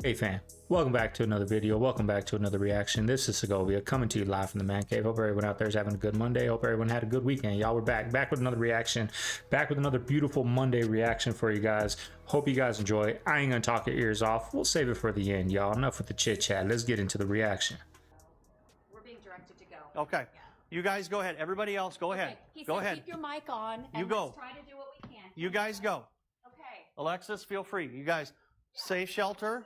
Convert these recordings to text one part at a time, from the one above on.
Hey fam, welcome back to another video. Welcome back to another reaction. This is Segovia coming to you live from the man cave. Hope everyone out there is having a good Monday. Hope everyone had a good weekend. Y'all, we're back with another reaction, back with another beautiful Monday reaction for you guys. Hope you guys enjoy. I ain't gonna talk your ears off. We'll save it for the end, y'all. Enough with the chit chat. Let's get into the reaction. We're being directed to go. Okay. Yeah. You guys go ahead. Everybody else, go ahead. He go said ahead. Keep your mic on. And you go. Let's try to do what we can. You guys go. Okay. Alexis, feel free. You guys, safe shelter.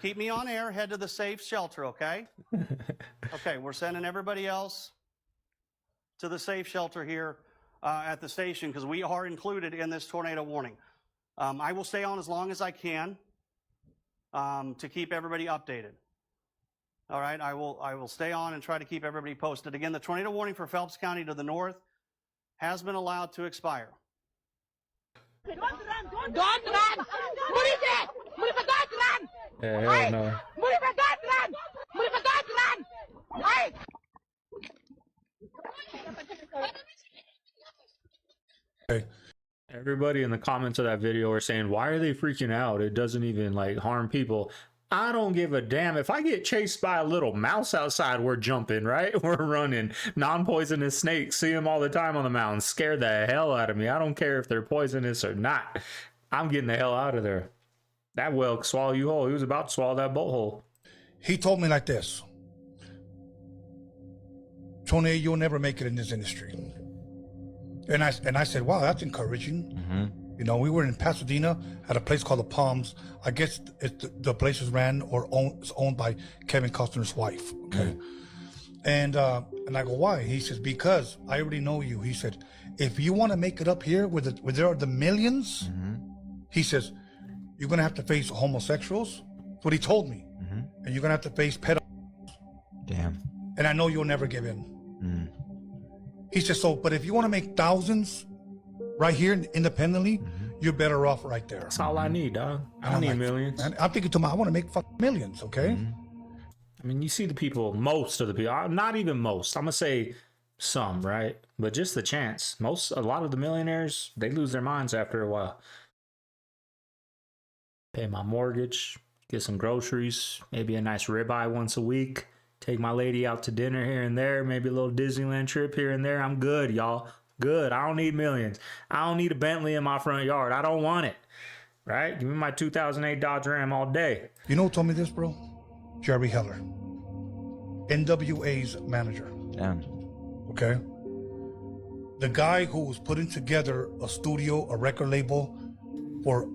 Keep me on air, head to the safe shelter, okay? Okay, we're sending everybody else to the safe shelter here at the station because we are included in this tornado warning. I will stay on as long as I can to keep everybody updated. All right, I will stay on and try to keep everybody posted. Again, the tornado warning for Phelps County to the north has been allowed to expire. Don't run! What is it? Don't run! Hell no. Everybody in the comments of that video are saying, why are they freaking out? It doesn't even like harm people. I don't give a damn. If I get chased by a little mouse outside, we're jumping, right? We're running. Non-poisonous snakes, see them all the time on the mountain. Scare the hell out of me. I don't care if they're poisonous or not. I'm getting the hell out of there. That whale could swallow you whole. He was about to swallow that boat whole. He told me like this: Tony, you'll never make it in this industry. And I said, wow, that's encouraging. Mm-hmm. You know, we were in Pasadena at a place called the Palms. I guess the place is ran or owned by Kevin Costner's wife. Okay. Mm-hmm. And I go, why? He says, because I already know you. He said, if you want to make it up here where there are the millions, mm-hmm. He says, you're going to have to face homosexuals. That's what he told me. Mm-hmm. And you're going to have to face pedophiles. Damn. And I know you'll never give in. Mm. He says, so, but if you want to make thousands right here independently, mm-hmm. You're better off right there. That's all I need, dog. I don't need millions. And I'm thinking to myself, I want to make millions, okay? Mm-hmm. I mean, you see the people, most of the people, not even most, I'm going to say some, right? But just the chance. A lot of the millionaires, they lose their minds after a while. Pay my mortgage, get some groceries, maybe a nice ribeye once a week, take my lady out to dinner here and there, maybe a little Disneyland trip here and there. I'm good, y'all. Good. I don't need millions. I don't need a Bentley in my front yard. I don't want it. Right? Give me my 2008 Dodge Ram all day. You know who told me this, bro? Jerry Heller, NWA's manager. Damn. Okay? The guy who was putting together a studio, a record label for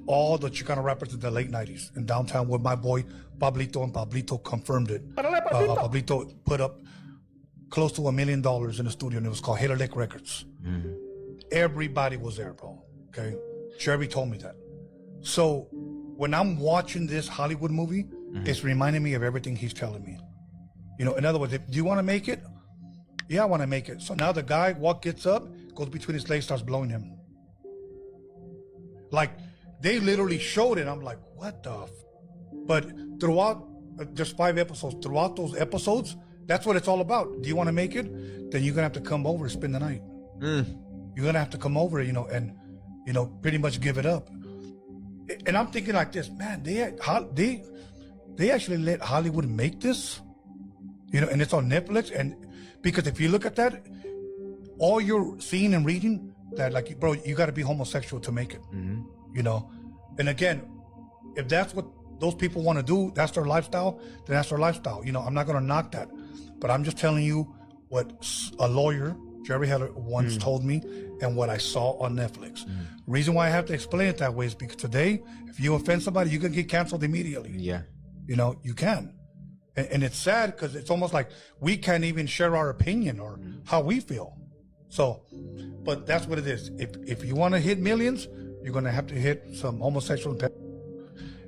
all the Chicano rappers in the late 90s in downtown with my boy Pablito, and Pablito confirmed it. Pablito put up close to $1 million in the studio, and it was called Hater Lick Records. Mm-hmm. Everybody was there, bro. Okay? Jerry told me that. So when I'm watching this Hollywood movie, mm-hmm. It's reminding me of everything he's telling me. You know, in other words, do you want to make it? Yeah, I want to make it. So now the guy gets up, goes between his legs, starts blowing him. Like, they literally showed it. I'm like, what the But throughout, just 5 episodes, throughout those episodes, that's what it's all about. Do you want to make it? Then you're going to have to come over and spend the night. Mm. You're going to have to come over, you know, and, you know, pretty much give it up. And I'm thinking like this, man, they actually let Hollywood make this, you know, and it's on Netflix. And because if you look at that, all you're seeing and reading that, like, bro, you got to be homosexual to make it. Mm-hmm. You know, and again, if that's what those people want to do, that's their lifestyle, then that's their lifestyle. You know, I'm not going to knock that, but I'm just telling you what a lawyer, Jerry Heller, once told me and what I saw on Netflix. Reason why I have to explain it that way is because today, if you offend somebody, you can get canceled immediately. Yeah. You know, you can. And it's sad because it's almost like we can't even share our opinion or how we feel. So, but that's what it is. If you want to hit millions, you're going to have to hit some homosexual.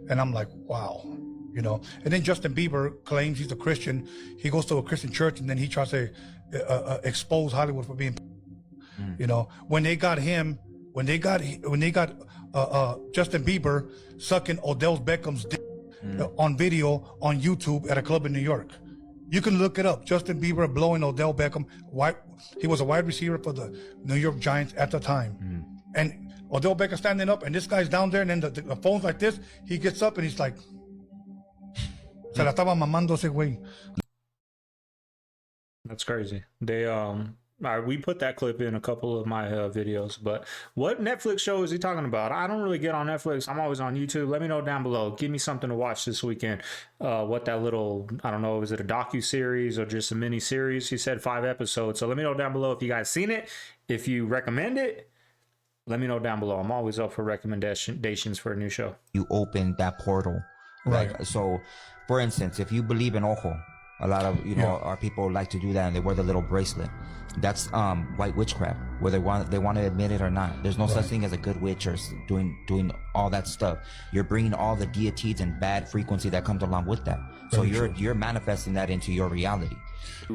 And I'm like, wow, you know. And then Justin Bieber claims he's a Christian. He goes to a Christian church and then he tries to expose Hollywood for being, you know. When they got Justin Bieber sucking Odell Beckham's dick on video on YouTube at a club in New York. You can look it up. Justin Bieber blowing Odell Beckham. He was a wide receiver for the New York Giants at the time. And Odell Beckham standing up, and this guy's down there, and then the phone's like this. He gets up, and he's like, Se la estaba mamando ese güey. That's crazy. They we put that clip in a couple of my videos, but what Netflix show is he talking about? I don't really get on Netflix. I'm always on YouTube. Let me know down below. Give me something to watch this weekend. What that little, I don't know, is it a docu-series or just a mini series? He said 5 episodes. So let me know down below if you guys seen it. If you recommend it, let me know down below. I'm always up for recommendations for a new show. You open that portal. Right. Like, so, for instance, if you believe in ojo, a lot of, you know, our people like to do that, and they wear the little bracelet. That's white witchcraft, whether they want to admit it or not. There's no such thing as a good witch or doing all that stuff. You're bringing all the deities and bad frequency that comes along with that. So you're manifesting that into your reality.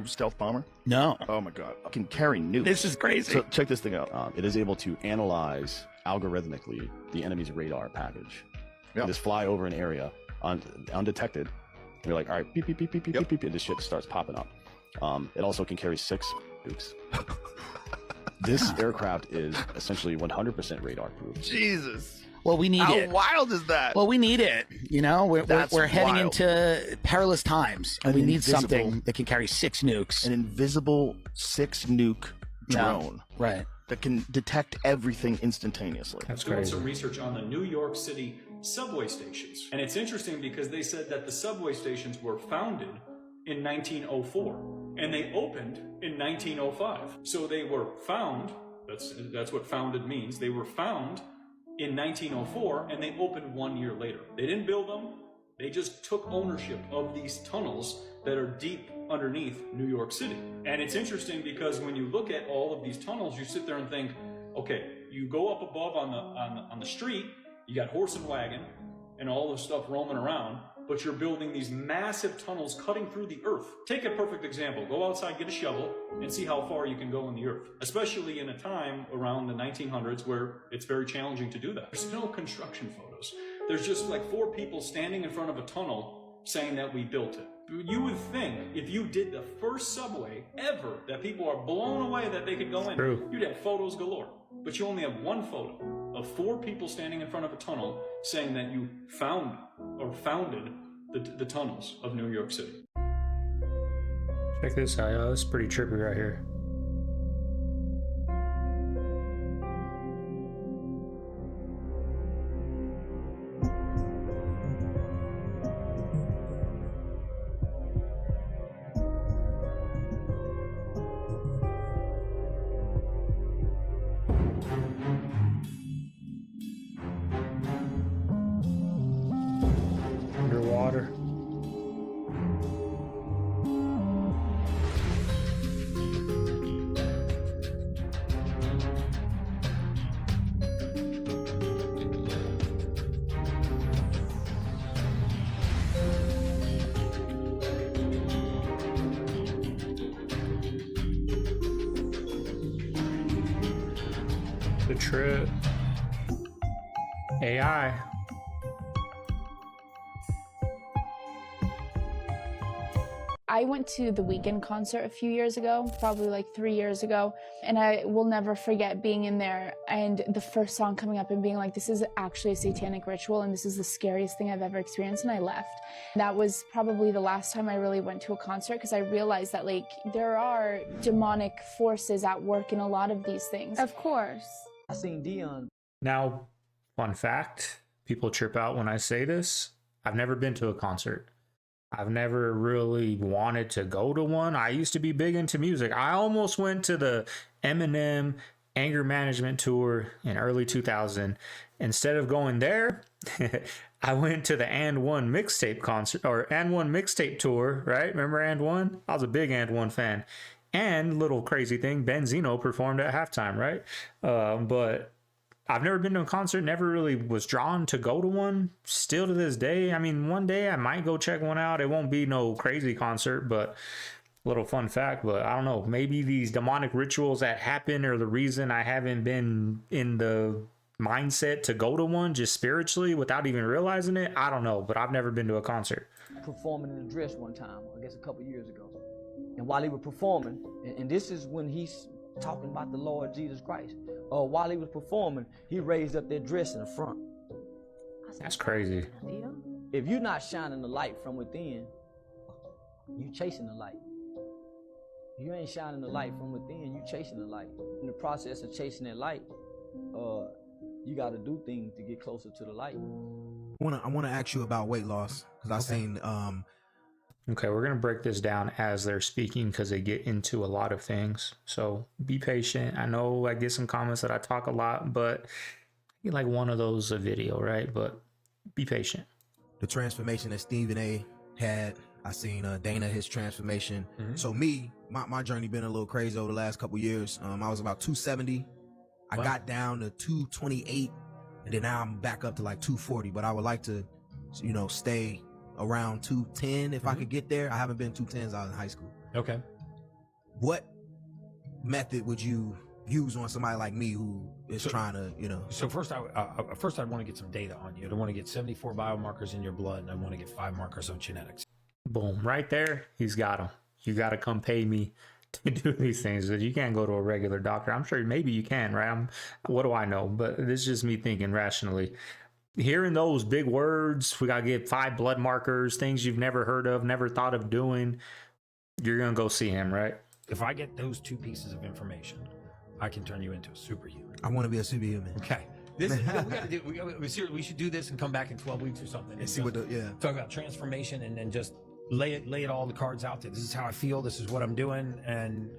Stealth bomber? No. Oh my god. It can carry nukes. This is crazy. So check this thing out. It is able to analyze algorithmically the enemy's radar package. Yep. And just fly over an area undetected. And you're like, all right, beep, beep, beep, beep, beep, beep, beep, and this shit starts popping up. It also can carry 6 nukes. This aircraft is essentially 100% radar proof. Jesus. Well, we need it. How wild is that? Well, we need it. You know, we're heading wild. into perilous times, and we need invisible- something that can carry 6 nukes. An invisible 6 nuke drone Right. that can detect everything instantaneously. That's Doing crazy. some research on the New York City subway stations. And it's interesting because they said that the subway stations were founded in 1904 and they opened in 1905. So they were found, that's what founded means. They were found in 1904 and they opened 1 year later. They didn't build them. They just took ownership of these tunnels that are deep underneath New York City. And it's interesting because when you look at all of these tunnels, you sit there and think, okay, you go up above on the street, you got horse and wagon and all this stuff roaming around, but you're building these massive tunnels cutting through the earth. Take a perfect example. Go outside, get a shovel, and see how far you can go in the earth, especially in a time around the 1900s where it's very challenging to do that. There's no construction photos. There's just like 4 people standing in front of a tunnel saying that we built it. You would think if you did the first subway ever that people are blown away that they could go in, True. you'd have photos galore. But you only have 1 photo of 4 people standing in front of a tunnel saying that you found or founded the tunnels of New York City. Check this out, yo. This is pretty trippy right here. Underwater. The trip. AI. I went to the Weekend concert a few years ago, probably like 3 years ago, and I will never forget being in there and the first song coming up and being like, this is actually a satanic ritual and this is the scariest thing I've ever experienced, and I left. That was probably the last time I really went to a concert because I realized that like there are demonic forces at work in a lot of these things. Of course. I seen Dion. Now, fun fact, people trip out when I say this. I've never been to a concert. I've never really wanted to go to one. I used to be big into music. I almost went to the Eminem Anger Management Tour in early 2000. Instead of going there, I went to the And One mixtape concert or And One mixtape tour, right? Remember And One? I was a big And One fan. And little crazy thing, Benzino performed at halftime, right? But I've never been to a concert, never really was drawn to go to one. Still to this day, I mean, one day I might go check one out. It won't be no crazy concert, but little fun fact. But I don't know, maybe these demonic rituals that happen are the reason I haven't been in the mindset to go to one just spiritually without even realizing it. I don't know, but I've never been to a concert. Performing in a dress one time, I guess a couple years ago. And while he was performing, and this is when he's talking about the Lord Jesus Christ. While he was performing, he raised up that dress in the front. That's crazy. if you're not shining the light from within, you chasing the light. If you ain't shining the light from within, you chasing the light. In the process of chasing that light, you got to do things to get closer to the light. I want to ask you about weight loss, because I've seen Okay, we're going to break this down as they're speaking because they get into a lot of things. So be patient. I know I get some comments that I talk a lot, but you like one of those a video, right? But be patient. the transformation that Stephen A had. I seen Dana, his transformation. So me, my journey been a little crazy over the last couple years. I was about 270. I got down to 228, and then now I'm back up to like 240. But I would like to, you know, stay around 210 if I could get there. I haven't been 210s since I was in high school. Okay. What method would you use on somebody like me who is trying to, you know? So first, I'd want to get some data on you. I want to get 74 biomarkers in your blood, and I want to get 5 markers of genetics. Boom, right there, he's got them. You got to come pay me to do these things. You can't go to a regular doctor. I'm sure maybe you can, right? What do I know? But this is just me thinking rationally. Hearing those big words, we got to get 5 blood markers, things you've never heard of, never thought of doing. You're going to go see him, right? If I get those 2 pieces of information, I can turn you into a superhuman. I want to be a superhuman. Okay. This we got to do. We should do this and come back in 12 weeks or something. And see what talk about transformation and then just lay it all the cards out there. This is how I feel. This is what I'm doing, and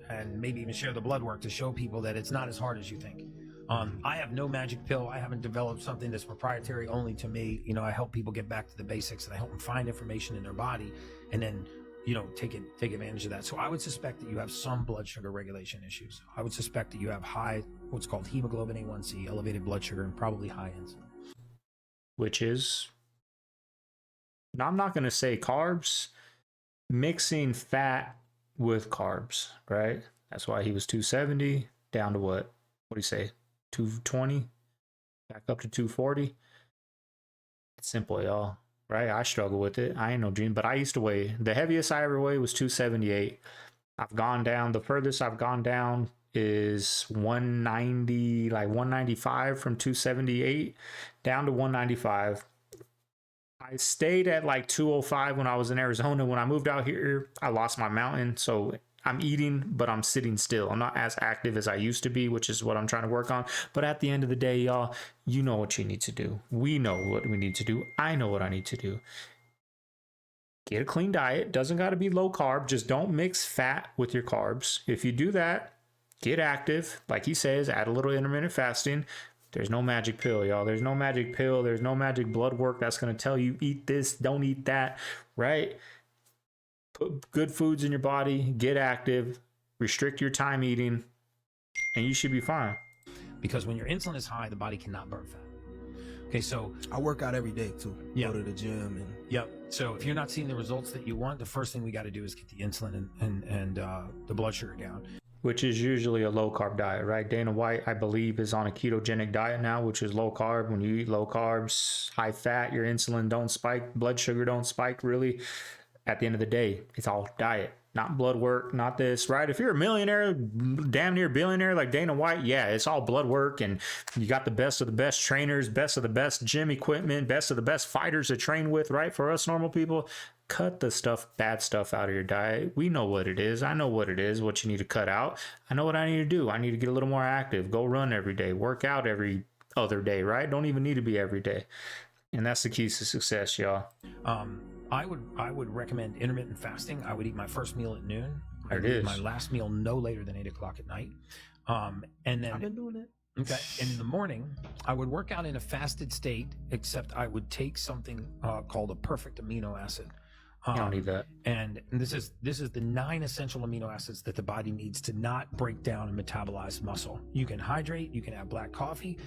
maybe even share the blood work to show people that it's not as hard as you think. I have no magic pill. I haven't developed something that's proprietary only to me. You know, I help people get back to the basics, and I help them find information in their body, and then, you know, take advantage of that. So I would suspect that you have some blood sugar regulation issues. I would suspect that you have high, what's called hemoglobin A1C, elevated blood sugar, and probably high insulin. Which is, now I'm not going to say carbs, mixing fat with carbs, right? That's why he was 270 down to what do you say? 220 back up to 240. It's simple, y'all. Right? I struggle with it. I ain't no gene, but I used to weigh, the heaviest I ever weighed was 278. I've gone down, the furthest I've gone down is 190, like 195 from 278 down to 195. I stayed at like 205 when I was in Arizona. When I moved out here, I lost my mountain. So I'm eating, but I'm sitting still. I'm not as active as I used to be, which is what I'm trying to work on. But at the end of the day, y'all, you know what you need to do. We know what we need to do. I know what I need to do. Get a clean diet. Doesn't got to be low carb. Just don't mix fat with your carbs. If you do that, get active. Like he says, add a little intermittent fasting. There's no magic pill, y'all. There's no magic pill. There's no magic blood work that's going to tell you eat this, don't eat that, right? Put good foods in your body, get active, restrict your time eating, and you should be fine. Because when your insulin is high, the body cannot burn fat. Okay, so I work out every day too. Go to the gym and So if you're not seeing the results that you want, the first thing we got to do is get the insulin and the blood sugar down. Which is usually a low carb diet, right? Dana White, I believe, is on a ketogenic diet now, which is low carb. When you eat low carbs, high fat, your insulin don't spike, blood sugar don't spike really. At the end of the day, it's all diet, not blood work, not this, right? If you're a millionaire, damn near billionaire like Dana White, yeah, it's all blood work, and you got the best of the best trainers, best of the best gym equipment, best of the best fighters to train with, right? For us normal people, cut the bad stuff out of your diet. We know what it is. I know what it is, what you need to cut out. I know what I need to do. I need to get a little more active, go run every day, work out every other day, right? Don't even need to be every day. And that's the keys to success, y'all. I would recommend intermittent fasting. I would eat my first meal at noon. I would There it eat is. my last meal no later than 8 o'clock at night. And then I've been doing that. Okay. And in the morning, I would work out in a fasted state, except I would take something called a perfect amino acid. You don't need that. And this is the 9 essential amino acids that the body needs to not break down and metabolize muscle. You can hydrate. You can have black coffee.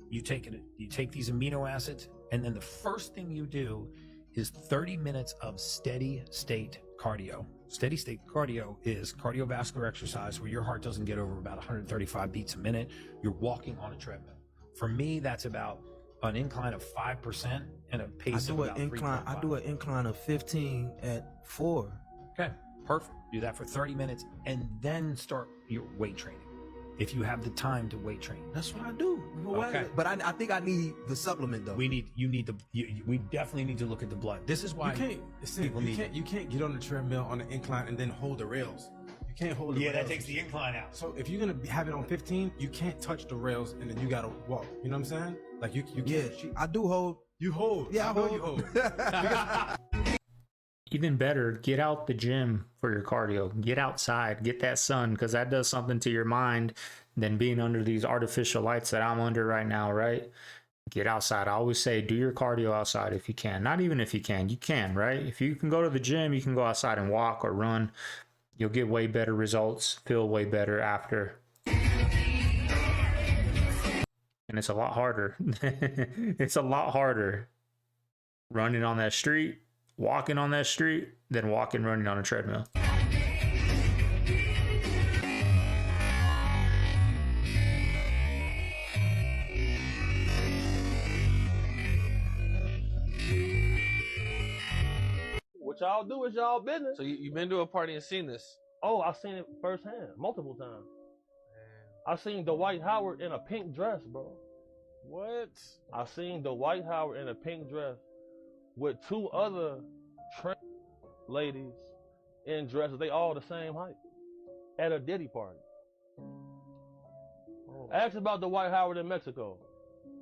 You take these amino acids, and then the first thing you do is 30 minutes of steady state cardio. Steady state cardio is cardiovascular exercise where your heart doesn't get over about 135 beats a minute. You're walking on a treadmill. For me, that's about an incline of 5% and a pace of about 3.5. I do an incline of 15 at 4. Okay, perfect. Do that for 30 minutes and then start your weight training. if you have the time to weight train. That's what I do. Okay. But I think I need the supplement though. We definitely need to look at the blood. This is why you can't get on the treadmill on the incline and then hold the rails. You can't hold the rails. that takes the incline out. So if you're gonna have it on 15, you can't touch the rails and then you gotta walk. You know what I'm saying? Like you can't. Yeah, I do hold. You hold. Yeah, I hold. You hold. Even better, get out the gym for your cardio. Get outside, get that sun, because that does something to your mind than being under these artificial lights that I'm under right now, right? Get outside. I always say do your cardio outside if you can. Not even if you can, right? If you can go to the gym, you can go outside and walk or run. You'll get way better results, feel way better after. And it's a lot harder. It's a lot harder running on that street, walking on that street, than running on a treadmill. What y'all do is y'all business. So you've been to a party and seen this? Oh, I've seen it firsthand, multiple times. I seen Dwight Howard in a pink dress, bro. What? I seen Dwight Howard in a pink dress with two other ladies in dresses. They all the same height at a Diddy party. Oh. Ask about Dwight Howard in Mexico.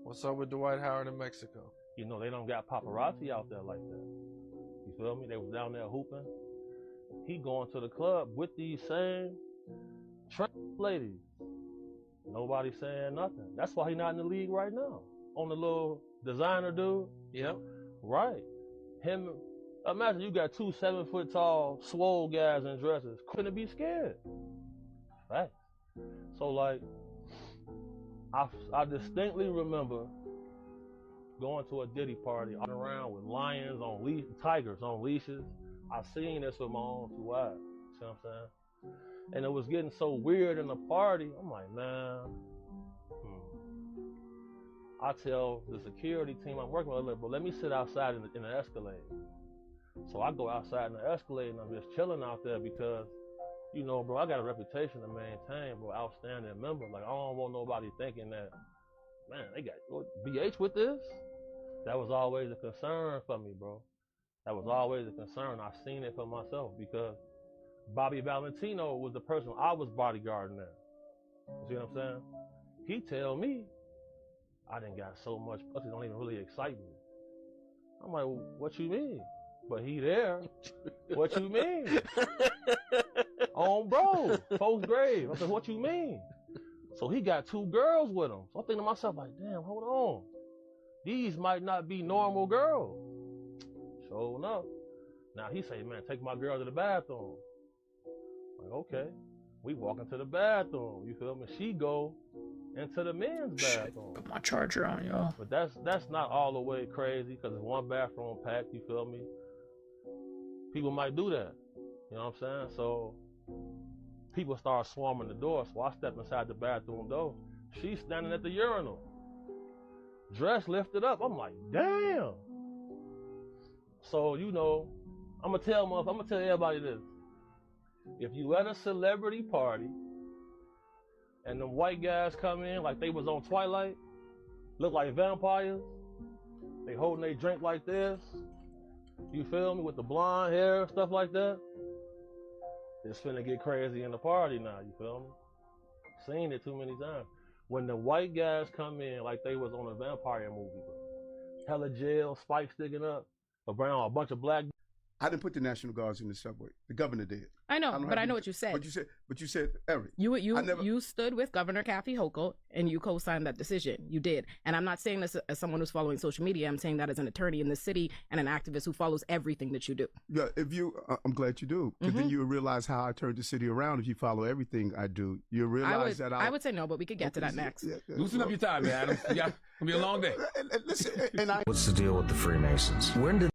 What's up with Dwight Howard in Mexico? You know, they don't got paparazzi out there like that. You feel me? They was down there hooping. He going to the club with these same ladies. Nobody saying nothing. That's why he not in the league right now. On the little designer dude. Yep. Right. Him. Imagine you got two 7-foot tall, swole guys in dresses. Couldn't be scared. Right. So like, I distinctly remember going to a Diddy party around with lions on leashes, tigers on leashes. I seen this with my own 2 eyes. See what I'm saying? And it was getting so weird in the party. I'm like, man. I tell the security team I'm working with, but let me sit outside in the Escalade. So I go outside in the Escalade and I'm just chilling out there because, you know, bro, I got a reputation to maintain, bro, outstanding member. Like, I don't want nobody thinking that, man, they got BH with this. That was always a concern for me, bro. That was always a concern. I seen it for myself because Bobby Valentino was the person I was bodyguarding there. You see what I'm saying? He tell me I done got so much pussy, don't even really excite me. I'm like, well, what you mean? But he there. What you mean? On bro, post grave. I said, what you mean? So he got 2 girls with him. So I'm thinking to myself, like, damn, hold on. These might not be normal girls. Sure enough. Now he say, man, take my girl to the bathroom. Like, okay. We walk into the bathroom. You feel me? She go into the men's bathroom. Put my charger on, y'all. But that's not all the way crazy because it's one bathroom packed. You feel me? People might do that. You know what I'm saying? So people start swarming the door. So I step inside the bathroom door. She's standing at the urinal. Dress lifted up. I'm like, damn. So, you know, I'm gonna tell everybody this. If you at a celebrity party and them white guys come in like they was on Twilight, look like vampires, they holding their drink like this, you feel me, with the blonde hair, stuff like that, it's finna get crazy in the party now, you feel me? Seen it too many times. When the white guys come in like they was on a vampire movie, bro. Hella gel, spikes sticking up, around a bunch of black. I didn't put the National Guards in the subway. The governor did. I know, but I know what you said. But you said, Eric. You stood with Governor Kathy Hochul and you co-signed that decision. You did. And I'm not saying this as someone who's following social media. I'm saying that as an attorney in the city and an activist who follows everything that you do. Yeah, I'm glad you do. Because then you realize how I turned the city around if you follow everything I do. You realize I would say no, but we could get to that next. Loosen up your tie, man, Adam. Yeah, it's going to be a long day. Listen, What's the deal with the Freemasons? When did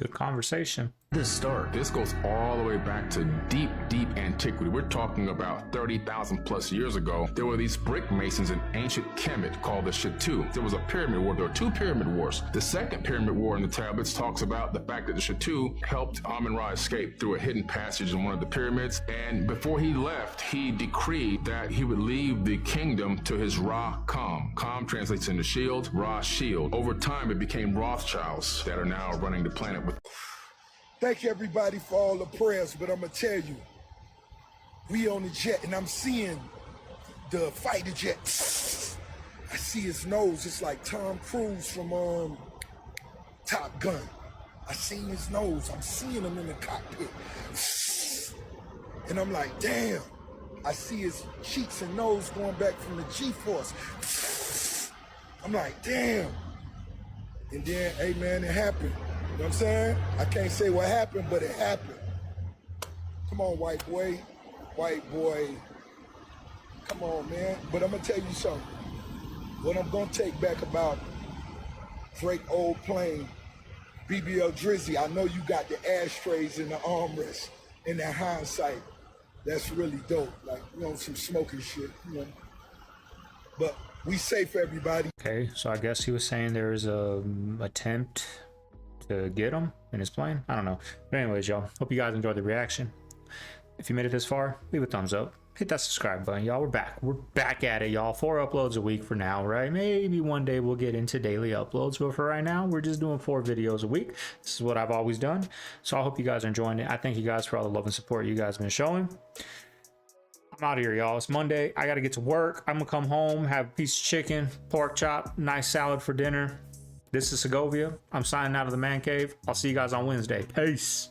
Good conversation. This start. This goes all the way back to deep, deep antiquity. We're talking about 30,000 plus years ago. There were these brick masons in ancient Kemet called the Shatu. There was a pyramid war. There were 2 pyramid wars. The second pyramid war in the tablets talks about the fact that the Shatu helped Amun-Ra escape through a hidden passage in one of the pyramids. And before he left, he decreed that he would leave the kingdom to his Ra-Kam. Kam translates into shield, Ra shield. Over time, it became Rothschilds that are now running the planet with. Thank you, everybody, for all the prayers, but I'm going to tell you, we on the jet, and I'm seeing the fighter jet. I see his nose. It's like Tom Cruise from Top Gun. I seen his nose. I'm seeing him in the cockpit. And I'm like, damn. I see his cheeks and nose going back from the G-force. I'm like, damn. And then, hey, man, it happened. You know what I'm saying? I can't say what happened, but it happened. Come on, white boy. White boy. Come on, man. But I'm going to tell you something. What I'm going to take back about Drake Old Plane, BBL Drizzy, I know you got the ashtrays and the armrest and that hindsight. That's really dope. Like, you know, some smoking shit, you know. But we safe, everybody. Okay, so I guess he was saying there is a attempt to get him in his plane. I don't know. But anyways, y'all, hope you guys enjoyed the reaction. If you made it this far, leave a thumbs up. Hit that subscribe button, y'all. We're back at it, y'all. 4 uploads a week for now, right? Maybe one day we'll get into daily uploads, but for right now, we're just doing 4 videos a week. This is what I've always done. So I hope you guys are enjoying it. I thank you guys for all the love and support you guys have been showing. I'm out of here, y'all. It's Monday. I got to get to work. I'm gonna come home, have a piece of chicken, pork chop, nice salad for dinner. This is Segovia. I'm signing out of the man cave. I'll see you guys on Wednesday. Peace.